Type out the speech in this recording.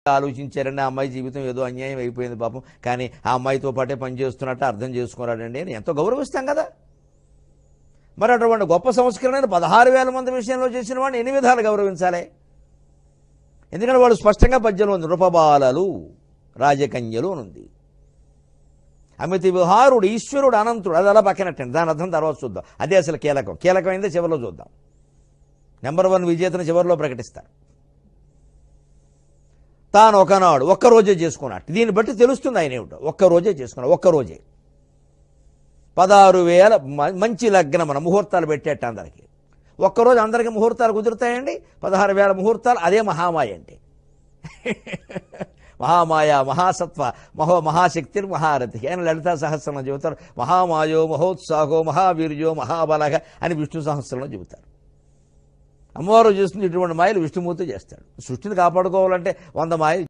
ఆలోచించారండి, ఆ అమ్మాయి జీవితం ఏదో అన్యాయం అయిపోయింది పాపం, కానీ ఆ అమ్మాయితో పాటే పనిచేస్తున్నట్టు అర్థం చేసుకున్నాడండి అని ఎంతో గౌరవిస్తాం కదా. మరి అటువంటి గొప్ప సంస్కరణ 16,000 మంది విషయంలో చేసిన వాడిని ఎన్ని విధాలు గౌరవించాలి? ఎందుకంటే వాడు స్పష్టంగా పద్యంలో ఉంది, నృపబాలలు రాజకన్యలు అనుంది. అమితి విహారుడు ఈశ్వరుడు అనంతుడు, అది అలా పక్కనట్టండి, దాని అర్థం తర్వాత చూద్దాం. అదే అసలు కీలకమైందే చివరిలో చూద్దాం. నెంబర్ 1 విజేతను చివరిలో ప్రకటిస్తారు. తాను ఒకనాడు ఒక్కరోజే చేసుకున్నట్టు, దీన్ని బట్టి తెలుస్తుంది ఆయన ఏమిటో. ఒక్కరోజే చేసుకున్నాడు, ఒక్కరోజే 16,000 మంచి లగ్నం, మన ముహూర్తాలు పెట్టేట అందరికీ. ఒక్కరోజు అందరికీ ముహూర్తాలు కుదురుతాయండి, 16,000 ముహూర్తాలు. అదే మహామాయ అంటే. మహామాయ మహాసత్వ మహాశక్తి మహారథి అని లలితా సహస్రంలో చెబుతారు. మహామాయో మహోత్సాహో మహావీర్యో మహాబలగ అని విష్ణు సహస్రంలో చెబుతారు. అమ్మవారు చేస్తుంది ఇటువంటి మాయలు విష్ణుమూర్తి చేస్తాడు. సృష్టిని కాపాడుకోవాలంటే 100 మాయలు